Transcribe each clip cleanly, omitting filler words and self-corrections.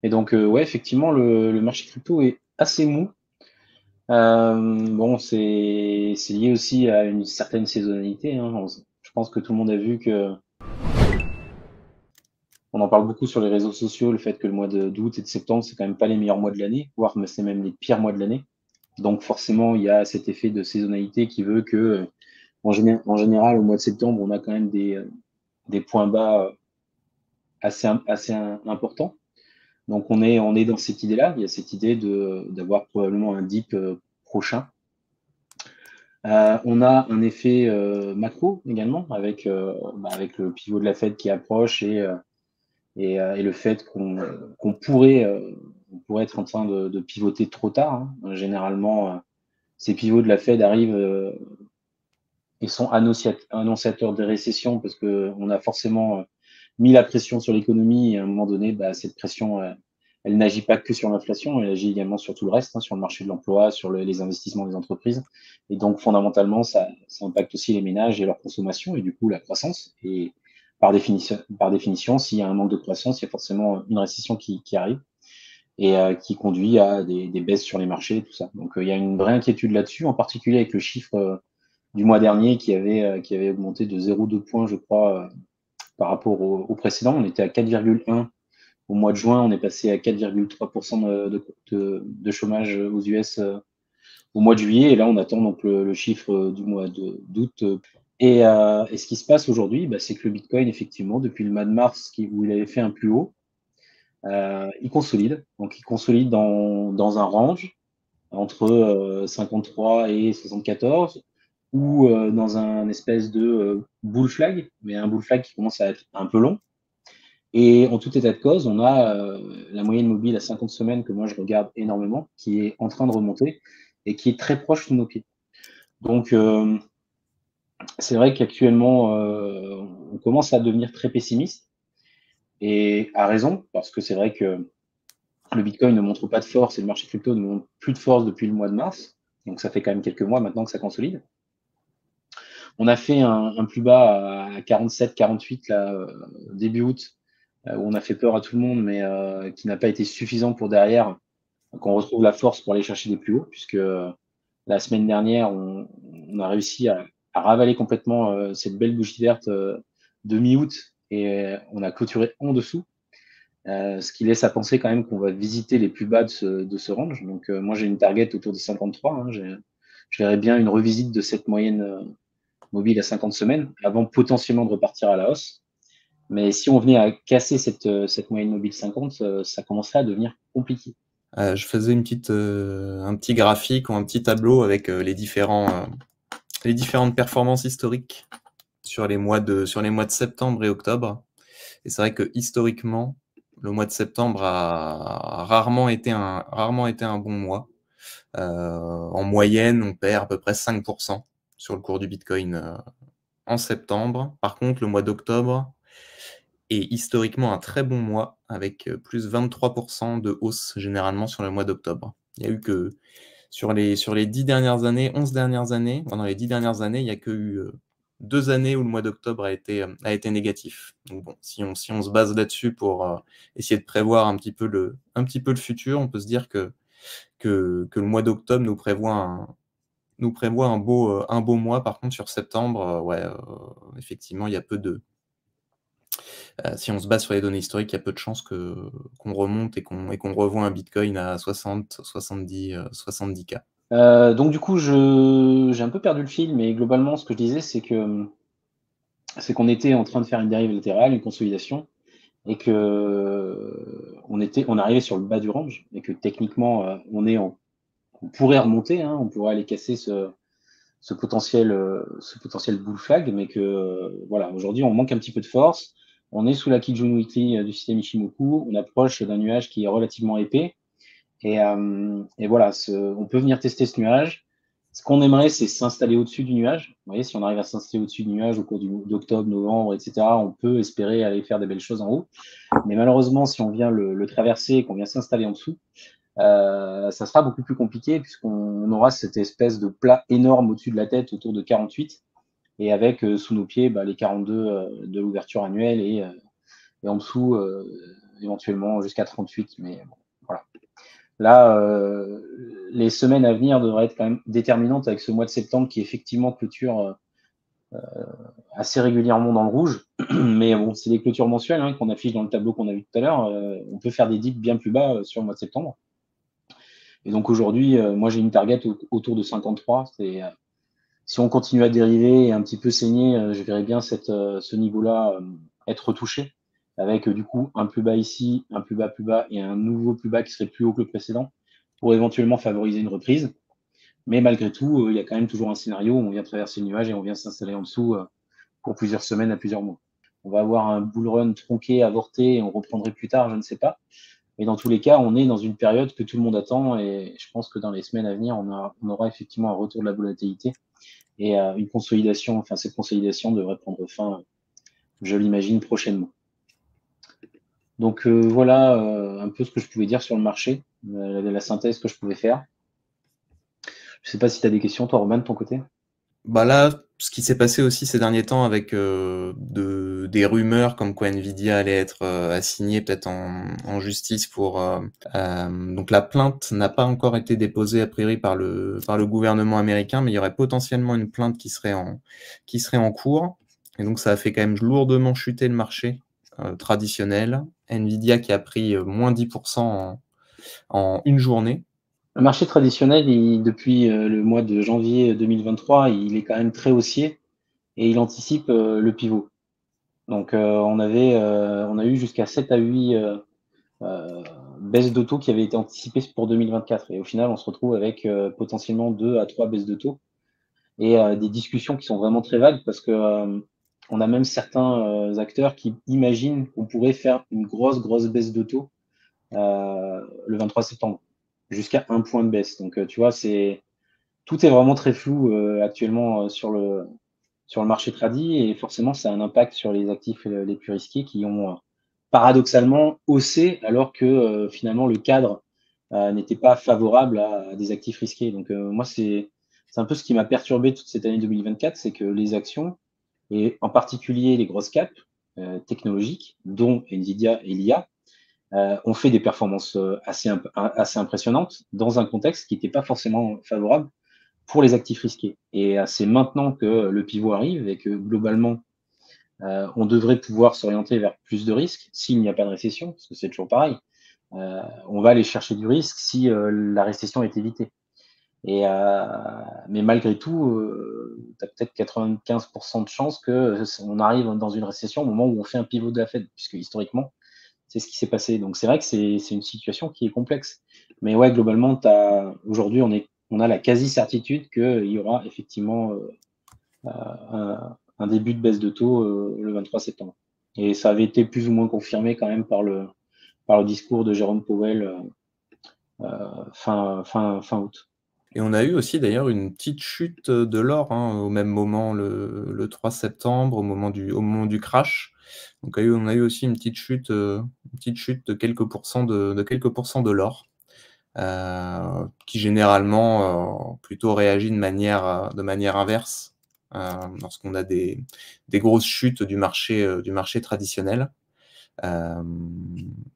Et donc, ouais, effectivement, le marché crypto est assez mou. Bon, c'est lié aussi à une certaine saisonnalité, hein. Je pense que tout le monde a vu que on en parle beaucoup sur les réseaux sociaux, le fait que le mois d'août et de septembre, c'est quand même pas les meilleurs mois de l'année, voire c'est même les pires mois de l'année. Donc forcément, il y a cet effet de saisonnalité qui veut que, en général, au mois de septembre, on a quand même des points bas assez importants. Donc on est dans cette idée-là. Il y a cette idée d'avoir probablement un dip prochain. On a un effet macro également avec le pivot de la Fed qui approche et le fait qu'on pourrait être en train de pivoter trop tard, hein. Généralement, ces pivots de la Fed arrivent et sont annonciateurs des récessions parce qu'on a forcément mis la pression sur l'économie et à un moment donné, bah, cette pression, elle n'agit pas que sur l'inflation, elle agit également sur tout le reste, hein, sur le marché de l'emploi, sur les investissements des entreprises. Et donc, fondamentalement, ça impacte aussi les ménages et leur consommation et du coup la croissance. Et par définition, s'il y a un manque de croissance, il y a forcément une récession qui arrive et qui conduit à des baisses sur les marchés et tout ça. Donc, il y a une vraie inquiétude là-dessus, en particulier avec le chiffre du mois dernier qui avait augmenté de 0,2 points, je crois, par rapport au précédent. On était à 4,1 au mois de juin, on est passé à 4,3% de chômage aux US au mois de juillet. Et là, on attend donc le chiffre du mois d'août. Et ce qui se passe aujourd'hui, bah, c'est que le Bitcoin, effectivement, depuis le mois de mars, où il avait fait un plus haut, il consolide. Donc, il consolide dans un range entre 53 et 74, ou dans un espèce de bull flag, mais un bull flag qui commence à être un peu long. Et en tout état de cause, on a la moyenne mobile à 50 semaines que moi je regarde énormément, qui est en train de remonter et qui est très proche de nos pieds. Donc c'est vrai qu'actuellement, on commence à devenir très pessimiste et à raison, parce que c'est vrai que le Bitcoin ne montre pas de force et le marché crypto ne montre plus de force depuis le mois de mars. Donc ça fait quand même quelques mois maintenant que ça consolide. On a fait un plus bas à 47, 48 là, début août, où on a fait peur à tout le monde, mais qui n'a pas été suffisant pour derrière qu'on retrouve la force pour aller chercher des plus hauts, puisque la semaine dernière, on a réussi à ravaler complètement cette belle bougie verte de mi-août et on a clôturé en dessous, ce qui laisse à penser quand même qu'on va visiter les plus bas de ce range. Donc moi j'ai une target autour de 53, hein. Je verrais bien une revisite de cette moyenne mobile à 50 semaines avant potentiellement de repartir à la hausse. Mais si on venait à casser cette moyenne mobile 50, ça commencerait à devenir compliqué. Je faisais un petit graphique ou un petit tableau avec les différentes performances historiques sur les mois de septembre et octobre. Et c'est vrai que historiquement, le mois de septembre a rarement été un bon mois. En moyenne, on perd à peu près 5% sur le cours du Bitcoin en septembre. Par contre, le mois d'octobre est historiquement un très bon mois, avec plus 23% de hausse généralement sur le mois d'octobre. Il y a eu que sur les 10 dernières années, 11 dernières années, pendant les 10 dernières années, il n'y a que eu 2 années où le mois d'octobre a été négatif. Donc bon, si on se base là-dessus pour essayer de prévoir un petit peu le futur, on peut se dire que le mois d'octobre nous prévoit un beau mois. Par contre, sur septembre, ouais, effectivement, il y a peu de, si on se base sur les données historiques, il y a peu de chances qu'on remonte et qu'on revoie un Bitcoin à 60, 70, 70K. Donc du coup, j'ai un peu perdu le fil, mais globalement, ce que je disais, c'est qu'on était en train de faire une dérive latérale, une consolidation, et que on arrivait sur le bas du range, et que techniquement, on pourrait remonter, hein, on pourrait aller casser ce potentiel bull flag, mais que voilà, aujourd'hui, on manque un petit peu de force. On est sous la Kijun Weekly du système Ichimoku, on approche d'un nuage qui est relativement épais. Et voilà, on peut venir tester ce nuage. Ce qu'on aimerait, c'est s'installer au-dessus du nuage. Vous voyez, si on arrive à s'installer au-dessus du nuage au cours d'octobre, novembre, etc., on peut espérer aller faire des belles choses en haut. Mais malheureusement, si on vient le traverser et qu'on vient s'installer en dessous, ça sera beaucoup plus compliqué puisqu'on aura cette espèce de plat énorme au-dessus de la tête autour de 48 et avec sous nos pieds bah, les 42 de l'ouverture annuelle et en dessous éventuellement jusqu'à 38, mais bon, voilà. Là, les semaines à venir devraient être quand même déterminantes avec ce mois de septembre qui effectivement clôture assez régulièrement dans le rouge. Mais bon, c'est des clôtures mensuelles hein, qu'on affiche dans le tableau qu'on a vu tout à l'heure. On peut faire des dips bien plus bas sur le mois de septembre. Et donc aujourd'hui, moi j'ai une target autour de 53. Si on continue à dériver et un petit peu saigner, je verrais bien ce niveau-là être retouché avec du coup un plus bas ici, un plus bas et un nouveau plus bas qui serait plus haut que le précédent pour éventuellement favoriser une reprise. Mais malgré tout, il y a quand même toujours un scénario où on vient traverser le nuage et on vient s'installer en dessous pour plusieurs semaines à plusieurs mois. On va avoir un bull run tronqué, avorté et on reprendrait plus tard, je ne sais pas. Mais dans tous les cas, on est dans une période que tout le monde attend et je pense que dans les semaines à venir, on aura effectivement un retour de la volatilité et une consolidation. Enfin, cette consolidation devrait prendre fin, je l'imagine, prochainement. Donc voilà un peu ce que je pouvais dire sur le marché, la synthèse que je pouvais faire. Je ne sais pas si tu as des questions, toi, Roman, de ton côté. Bah là, ce qui s'est passé aussi ces derniers temps avec des rumeurs comme quoi Nvidia allait être assigné peut-être en justice pour donc la plainte n'a pas encore été déposée a priori par le gouvernement américain, mais il y aurait potentiellement une plainte qui serait en cours, et donc ça a fait quand même lourdement chuter le marché traditionnel. Nvidia qui a pris moins 10% en une journée. Le marché traditionnel, depuis le mois de janvier 2023, il est quand même très haussier et il anticipe le pivot. Donc on a eu jusqu'à 7 à 8 baisses de taux qui avaient été anticipées pour 2024. Et au final, on se retrouve avec potentiellement 2 à 3 baisses de taux et des discussions qui sont vraiment très vagues parce que on a même certains acteurs qui imaginent qu'on pourrait faire une grosse baisse de taux le 23 septembre, jusqu'à 1 point de baisse. Donc tu vois, tout est vraiment très flou actuellement sur le marché tradi et forcément ça a un impact sur les actifs les plus risqués qui ont paradoxalement haussé alors que finalement le cadre n'était pas favorable à des actifs risqués. Donc moi c'est un peu ce qui m'a perturbé toute cette année 2024, c'est que les actions et en particulier les grosses caps technologiques, dont Nvidia et l'IA, ont fait des performances assez impressionnantes dans un contexte qui n'était pas forcément favorable pour les actifs risqués. Et c'est maintenant que le pivot arrive et que globalement, on devrait pouvoir s'orienter vers plus de risques s'il n'y a pas de récession, parce que c'est toujours pareil. On va aller chercher du risque si la récession est évitée. Mais malgré tout, tu as peut-être 95% de chances qu'on arrive dans une récession au moment où on fait un pivot de la Fed, puisque historiquement, c'est ce qui s'est passé. Donc c'est vrai que c'est une situation qui est complexe. Mais ouais, globalement, aujourd'hui, on a la quasi-certitude qu'il y aura effectivement un début de baisse de taux le 23 septembre. Et ça avait été plus ou moins confirmé quand même par le discours de Jérôme Powell fin août. Et on a eu aussi d'ailleurs une petite chute de l'or au même moment, le 3 septembre, au moment du crash. Donc on a eu aussi une petite chute de quelques pourcents de l'or, qui généralement plutôt réagit de manière inverse lorsqu'on a des grosses chutes du marché traditionnel.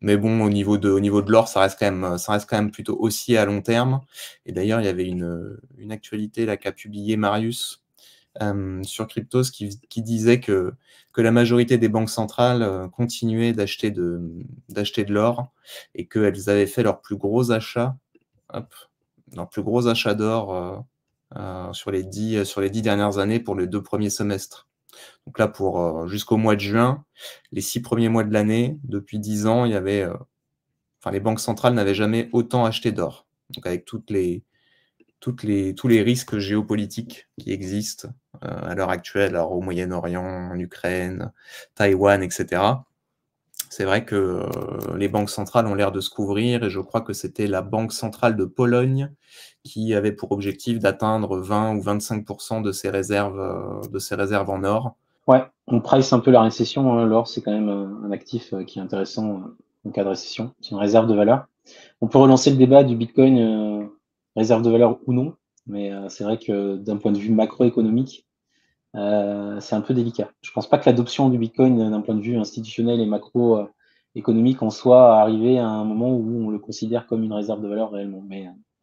Mais bon, au niveau de l'or, ça reste quand même plutôt haussier à long terme. Et d'ailleurs, il y avait une actualité là qu'a publié Marius sur Cryptos qui disait que la majorité des banques centrales continuaient d'acheter de l'or et qu'elles avaient fait leur plus gros achat d'or sur les 10 dernières années pour les 2 premiers semestres. Donc là, pour jusqu'au mois de juin, les 6 premiers mois de l'année, depuis 10 ans, il y avait, les banques centrales n'avaient jamais autant acheté d'or. Donc avec tous les risques géopolitiques qui existent à l'heure actuelle, alors au Moyen-Orient, en Ukraine, Taïwan, etc. C'est vrai que les banques centrales ont l'air de se couvrir et je crois que c'était la Banque centrale de Pologne qui avait pour objectif d'atteindre 20 ou 25% de ses réserves en or. Ouais, on price un peu la récession. Hein. L'or, c'est quand même un actif qui est intéressant en cas de récession. C'est une réserve de valeur. On peut relancer le débat du Bitcoin, réserve de valeur ou non, mais c'est vrai que d'un point de vue macroéconomique, c'est un peu délicat. Je pense pas que l'adoption du Bitcoin d'un point de vue institutionnel et macro économique en soi arriver à un moment où on le considère comme une réserve de valeur réellement.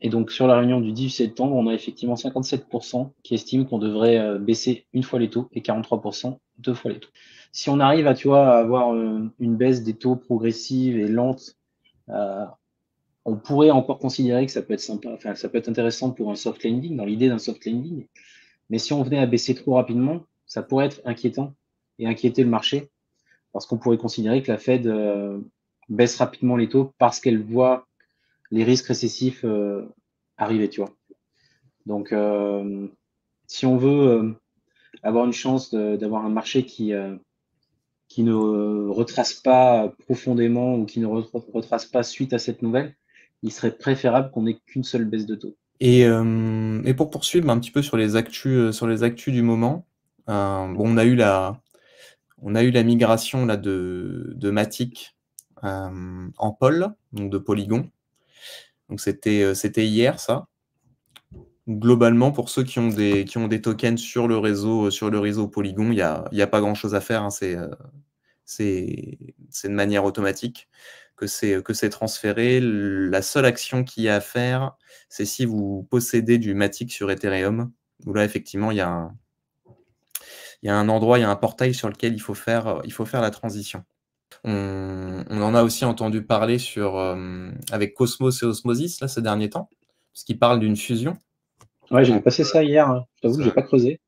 Et donc, sur la réunion du 18 septembre, on a effectivement 57% qui estiment qu'on devrait baisser une fois les taux et 43% deux fois les taux. Si on arrive à, tu vois, à avoir une baisse des taux progressive et lente, on pourrait encore considérer que ça peut être sympa, enfin, ça peut être intéressant pour un soft landing, dans l'idée d'un soft landing. Mais si on venait à baisser trop rapidement, ça pourrait être inquiétant et inquiéter le marché parce qu'on pourrait considérer que la Fed baisse rapidement les taux parce qu'elle voit les risques récessifs arriver, tu vois. Donc, si on veut avoir une chance d'avoir un marché qui ne retrace pas profondément ou qui ne retrace pas suite à cette nouvelle, il serait préférable qu'on ait qu'une seule baisse de taux. Et pour poursuivre un petit peu sur les actus du moment, bon, on a eu la migration là, de Matic en Pol, donc de Polygon. Donc c'était hier, ça. Globalement, pour ceux qui ont des tokens sur le réseau Polygon, il y a pas grand-chose à faire, hein. C'est de manière automatique que c'est transféré. La seule action qu'il y a à faire, c'est si vous possédez du Matic sur Ethereum, où là, effectivement, il y a un endroit, il y a un portail sur lequel il faut faire la transition. On en a aussi entendu parler avec Cosmos et Osmosis là, ces derniers temps, parce qu'ils parlent d'une fusion. Ouais, j'ai vu passer ça hier. Hein. Je t'avoue que j'ai pas creusé.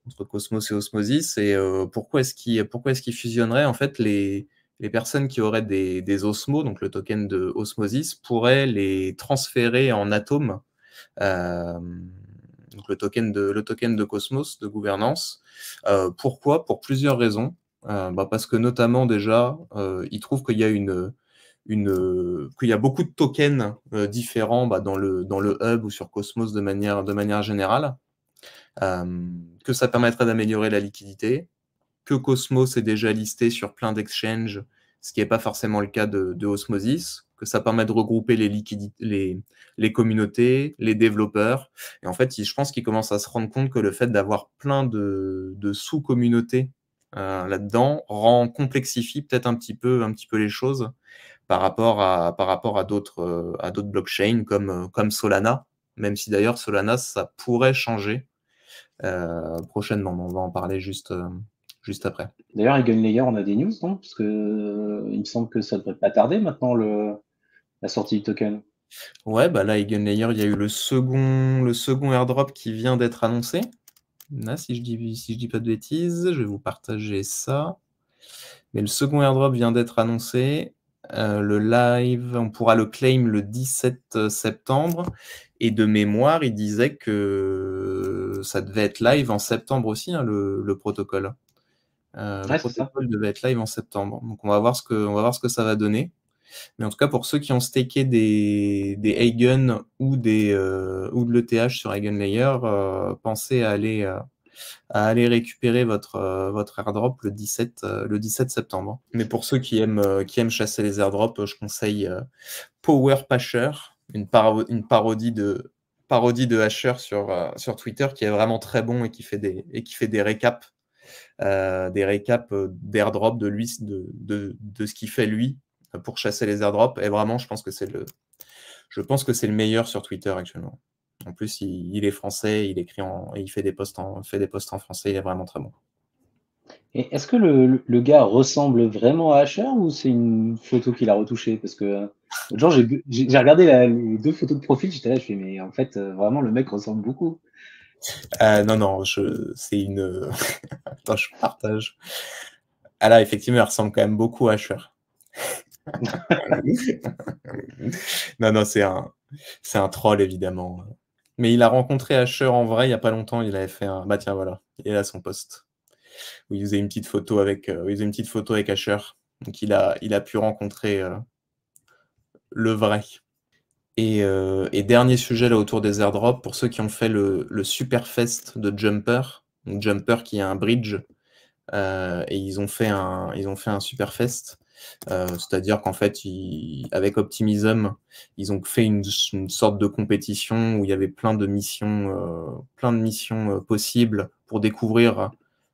Entre Cosmos et Osmosis. Et pourquoi est-ce qu'ils fusionneraient? En fait, les personnes qui auraient des Osmos, donc le token de Osmosis, pourraient les transférer en atomes. Donc le token de Cosmos, de gouvernance. Pourquoi? Pour plusieurs raisons. Parce que notamment déjà, ils trouvent qu'il y a qu'il y a beaucoup de tokens différents dans le hub ou sur Cosmos de manière générale, que ça permettrait d'améliorer la liquidité, que Cosmos est déjà listé sur plein d'exchanges, ce qui n'est pas forcément le cas de Osmosis, que ça permet de regrouper les communautés, les développeurs. Et en fait, je pense qu'ils commencent à se rendre compte que le fait d'avoir plein de sous-communautés là-dedans complexifie peut-être un petit peu les choses par rapport à d'autres blockchains comme Solana, même si d'ailleurs Solana, ça pourrait changer prochainement. On va en parler juste après. D'ailleurs, Eigenlayer, on a des news, non? Parce que il me semble que ça devrait pas tarder maintenant la sortie du token. Ouais, là, Eigenlayer, il y a eu le second airdrop qui vient d'être annoncé. Là, si je dis pas de bêtises, je vais vous partager ça. Mais le second airdrop vient d'être annoncé. Le live, on pourra le claim le 17 septembre. Et de mémoire, il disait que ça devait être live en septembre aussi, hein, le protocole. Le protocole devait être live en septembre. Donc on va voir ce que ça va donner. Mais en tout cas, pour ceux qui ont staké des Eigen ou de l'ETH sur Eigenlayer, pensez à aller récupérer votre airdrop le 17 septembre. Mais pour ceux qui aiment chasser les airdrops, je conseille Power Pasher, une parodie de Hasher sur Twitter, qui est vraiment très bon et qui fait des récaps d'airdrop de lui, de ce qu'il fait lui pour chasser les airdrops. Et vraiment, je pense que c'est le meilleur sur Twitter actuellement. En plus, il est français, il écrit et il fait des posts en français, il est vraiment très bon. Et est-ce que le gars ressemble vraiment à Asher ou c'est une photo qu'il a retouchée? Parce que genre j'ai regardé les deux photos de profil, j'étais là, je fais mais en fait vraiment le mec ressemble beaucoup. Non, c'est une. Attends, je partage. Ah là, effectivement, il ressemble quand même beaucoup à Asher. Non, c'est un troll, évidemment. Mais il a rencontré Asher en vrai il n'y a pas longtemps. Il avait fait un. Bah tiens, voilà. Il est là son post. Où il faisait une petite photo avec Asher. Donc il a pu rencontrer le vrai. Et dernier sujet là autour des airdrops, pour ceux qui ont fait le Superfest de Jumper. Donc Jumper qui est un bridge. Et ils ont fait un Superfest. C'est-à-dire qu'en fait, avec Optimism, ils ont fait une sorte de compétition où il y avait plein de missions possibles pour découvrir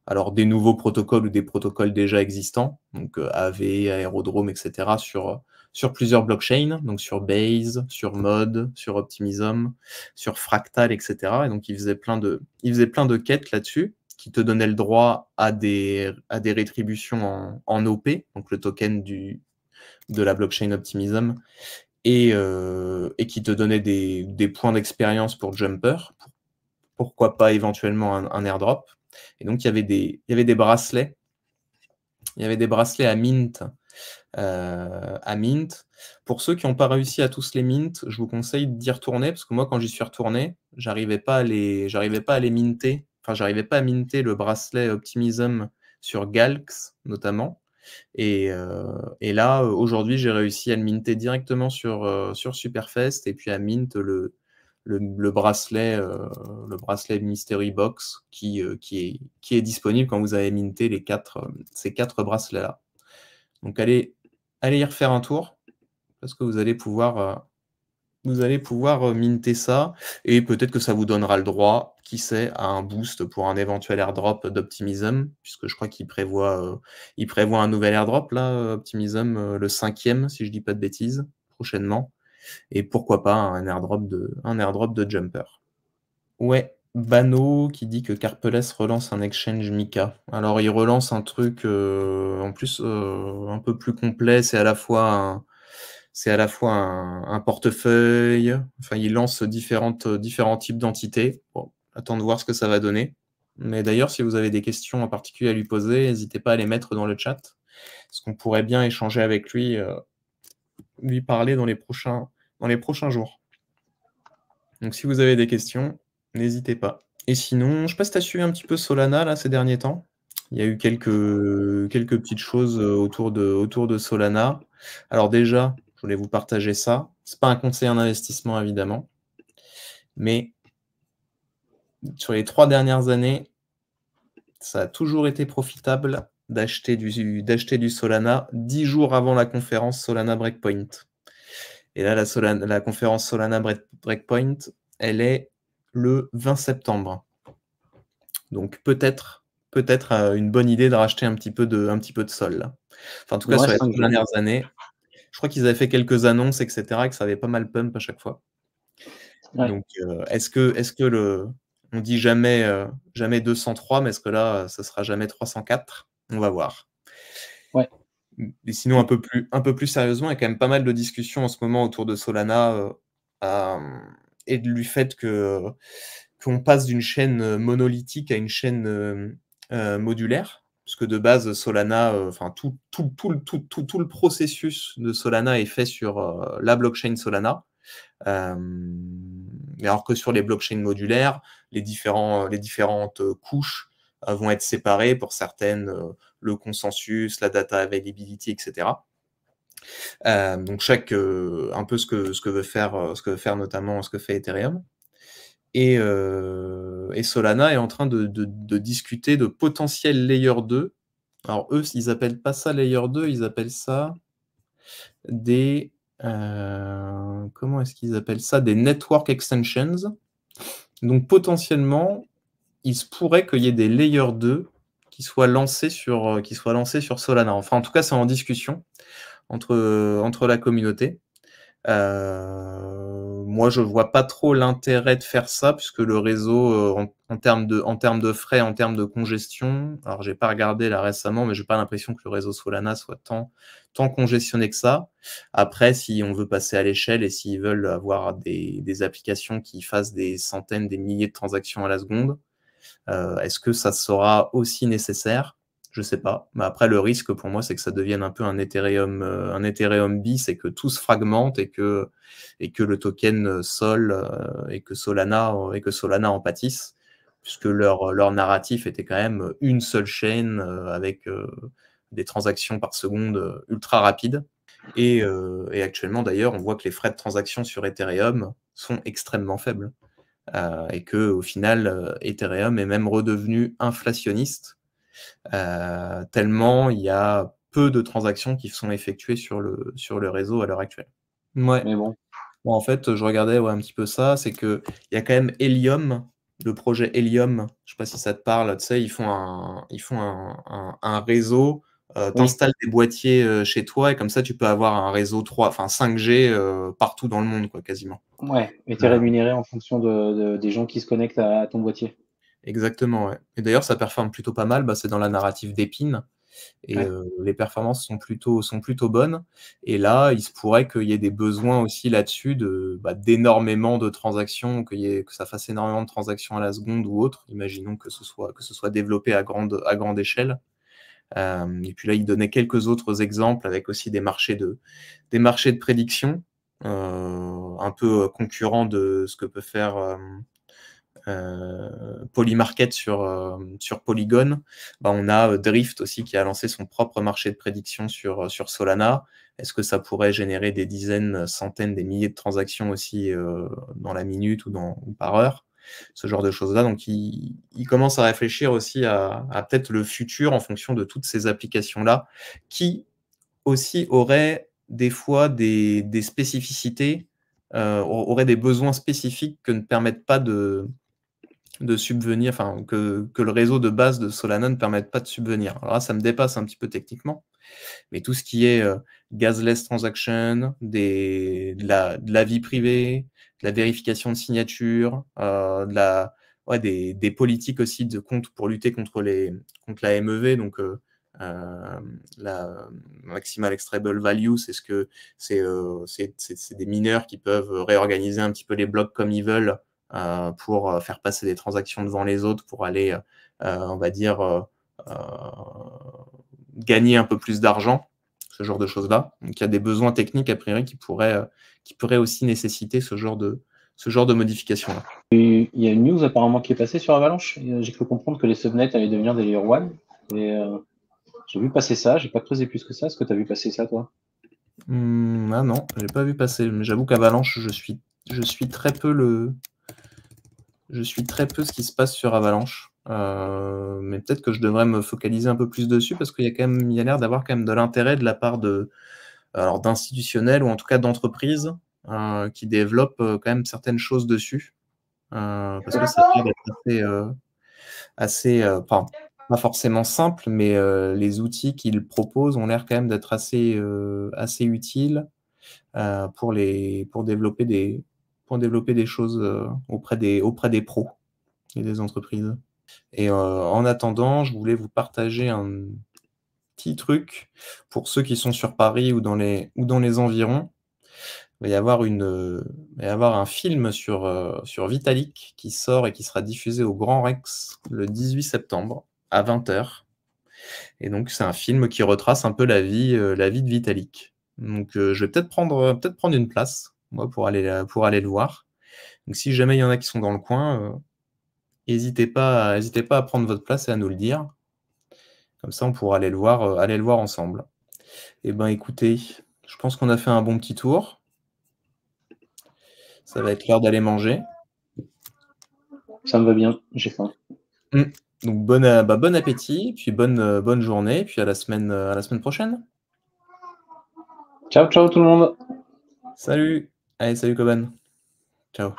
alors des nouveaux protocoles ou des protocoles déjà existants, donc AV, Aerodrome, etc., sur plusieurs blockchains, donc sur Base, sur Mode, sur Optimism, sur Fractal, etc. Et donc, il faisait plein de quêtes là-dessus qui te donnaient le droit à des rétributions en OP, donc le token de la blockchain Optimism, et qui te donnaient des points d'expérience pour Jumper, pourquoi pas éventuellement un airdrop. Et donc, il y avait des bracelets. Il y avait des bracelets à mint. Pour ceux qui n'ont pas réussi à tous les mint, je vous conseille d'y retourner, parce que moi, quand j'y suis retourné, j'arrivais pas à les minter. Enfin, j'arrivais pas à minter le bracelet Optimism sur Galx, notamment. Et là, aujourd'hui, j'ai réussi à le minter directement sur Superfest et puis à mint le bracelet Mystery Box qui est disponible quand vous avez minté ces 4 bracelets-là. Donc allez y refaire un tour parce que vous allez pouvoir minter ça et peut-être que ça vous donnera le droit, qui sait, à un boost pour un éventuel airdrop d'Optimism, puisque je crois qu'il prévoit un nouvel airdrop là, Optimism, le 5e, si je dis pas de bêtises, prochainement. Et pourquoi pas un airdrop de Jumper. Ouais, Bano qui dit que Carpeles relance un exchange Mika. Alors il relance un truc en plus un peu plus complet, c'est à la fois un portefeuille, enfin il lance différents types d'entités. Bon, attends de voir ce que ça va donner. Mais d'ailleurs, si vous avez des questions en particulier à lui poser, n'hésitez pas à les mettre dans le chat, parce qu'on pourrait bien échanger avec lui, lui parler dans les prochains jours. Donc si vous avez des questions, n'hésitez pas. Et sinon, je ne sais pas si tu as suivi un petit peu Solana là, ces derniers temps. Il y a eu quelques petites choses autour de Solana. Alors déjà, je voulais vous partager ça. Ce n'est pas un conseil en investissement, évidemment. Mais sur les 3 dernières années, ça a toujours été profitable d'acheter du Solana 10 jours avant la conférence Solana Breakpoint. Et là, la conférence Solana Breakpoint, elle est le 20 septembre. Donc peut-être une bonne idée de racheter un petit peu de sol. Là. Enfin, en tout cas, sur les 3 dernières années, je crois qu'ils avaient fait quelques annonces, etc., et que ça avait pas mal pump à chaque fois. Ouais. Donc, est-ce que on dit jamais 203, mais est-ce que là, ça sera jamais 304? On va voir. Ouais. Et sinon, un peu plus sérieusement, il y a quand même pas mal de discussions en ce moment autour de Solana et du fait qu'on passe d'une chaîne monolithique à une chaîne modulaire, puisque de base, Solana, enfin tout le processus de Solana est fait sur la blockchain Solana. Alors que sur les blockchains modulaires, les différentes couches vont être séparées pour certaines, le consensus, la data availability, etc. Donc un peu ce que veut faire notamment ce que fait Ethereum. Et Solana est en train de discuter de potentiel layer 2. Alors eux, ils appellent pas ça layer 2, ils appellent ça des comment est-ce qu'ils appellent ça? Des network extensions. Donc potentiellement, il se pourrait qu'il y ait des layer 2 qui soient lancés sur Solana. Enfin, en tout cas, c'est en discussion entre la communauté. Moi, je vois pas trop l'intérêt de faire ça, puisque le réseau, en termes de frais, en termes de congestion, alors j'ai pas regardé là récemment, mais j'ai pas l'impression que le réseau Solana soit tant congestionné que ça. Après, si on veut passer à l'échelle et s'ils veulent avoir des applications qui fassent des centaines, des milliers de transactions à la seconde, est-ce que ça sera aussi nécessaire? Je sais pas. Mais après, le risque pour moi, c'est que ça devienne un peu un Ethereum bis et que tout se fragmente et que le token Sol et que Solana en pâtisse, puisque leur narratif était quand même une seule chaîne avec des transactions par seconde ultra rapides. Et actuellement, d'ailleurs, on voit que les frais de transaction sur Ethereum sont extrêmement faibles. Et que au final, Ethereum est même redevenu inflationniste, tellement il y a peu de transactions qui sont effectuées sur le réseau à l'heure actuelle. Ouais. Mais bon. En fait, je regardais un petit peu ça, c'est qu'il y a quand même Helium le projet Helium, je sais pas si ça te parle, tu sais, ils font un réseau, Oui, t'installes des boîtiers chez toi et comme ça, tu peux avoir un réseau 3, enfin 5G partout dans le monde, quoi, quasiment. ouais, et tu es Euh, rémunéré en fonction des gens qui se connectent à ton boîtier. Exactement, ouais. Et d'ailleurs, ça performe plutôt pas mal, bah, c'est dans la narrative d'Epine. Et Ouais, les performances sont plutôt bonnes. Et là, il se pourrait qu'il y ait des besoins aussi là-dessus d'énormément de transactions, que ça fasse énormément de transactions à la seconde ou autre. Imaginons que ce soit développé à grande échelle. Et puis là, il donnait quelques autres exemples avec aussi des marchés de prédiction, un peu concurrents de ce que peut faire Polymarket sur Polygon. Bah, on a Drift aussi qui a lancé son propre marché de prédiction sur Solana. Est-ce que ça pourrait générer des dizaines, centaines, des milliers de transactions aussi dans la minute ou par heure? Ce genre de choses-là. Donc, il commence à réfléchir aussi à peut-être le futur en fonction de toutes ces applications-là qui aussi auraient des fois des spécificités, auraient des besoins spécifiques que ne permettent pas de subvenir, enfin que le réseau de base de Solana ne permette pas de subvenir. Alors là, ça me dépasse un petit peu techniquement, mais tout ce qui est gasless transaction, de la vie privée, de la vérification de signature, des politiques aussi de compte pour lutter contre la MEV, donc la maximal extraable value, c'est ce que c'est des mineurs qui peuvent réorganiser un petit peu les blocs comme ils veulent pour faire passer des transactions devant les autres, pour aller, on va dire, gagner un peu plus d'argent, ce genre de choses-là. Donc il y a des besoins techniques a priori qui pourraient aussi nécessiter ce genre de modification-là. il y a une news apparemment qui est passée sur Avalanche. J'ai cru comprendre que les subnets allaient devenir des layer 1. Et j'ai vu passer ça, j'ai pas creusé plus que ça. Est-ce que tu as vu passer ça, toi? Ah non, j'ai pas vu passer, mais j'avoue qu'Avalanche, je suis très peu ce qui se passe sur Avalanche. Mais peut-être que je devrais me focaliser un peu plus dessus parce qu'il y a l'air d'avoir quand même de l'intérêt de la part d'institutionnels ou en tout cas d'entreprises qui développent quand même certaines choses dessus. Parce que ça a l'air d'être enfin, pas forcément simple, mais les outils qu'ils proposent ont l'air quand même d'être assez utiles pour développer des choses auprès des pros et des entreprises. Et en attendant, je voulais vous partager un petit truc pour ceux qui sont sur Paris ou dans les environs. Il va y avoir un film sur Vitalik qui sort et qui sera diffusé au Grand Rex le 18 septembre à 20h. Et donc, c'est un film qui retrace un peu la vie de Vitalik. Donc, je vais peut-être prendre une place, moi, pour aller le voir. Donc, si jamais il y en a qui sont dans le coin, n'hésitez pas à prendre votre place et à nous le dire. Comme ça, on pourra aller le voir ensemble. Eh ben, écoutez, je pense qu'on a fait un bon petit tour. Ça va être l'heure d'aller manger. Ça me va bien, j'ai faim. Donc, bon appétit, puis bonne journée, puis à la semaine prochaine. Ciao, ciao tout le monde! Salut! Allez, salut Coban. Ciao.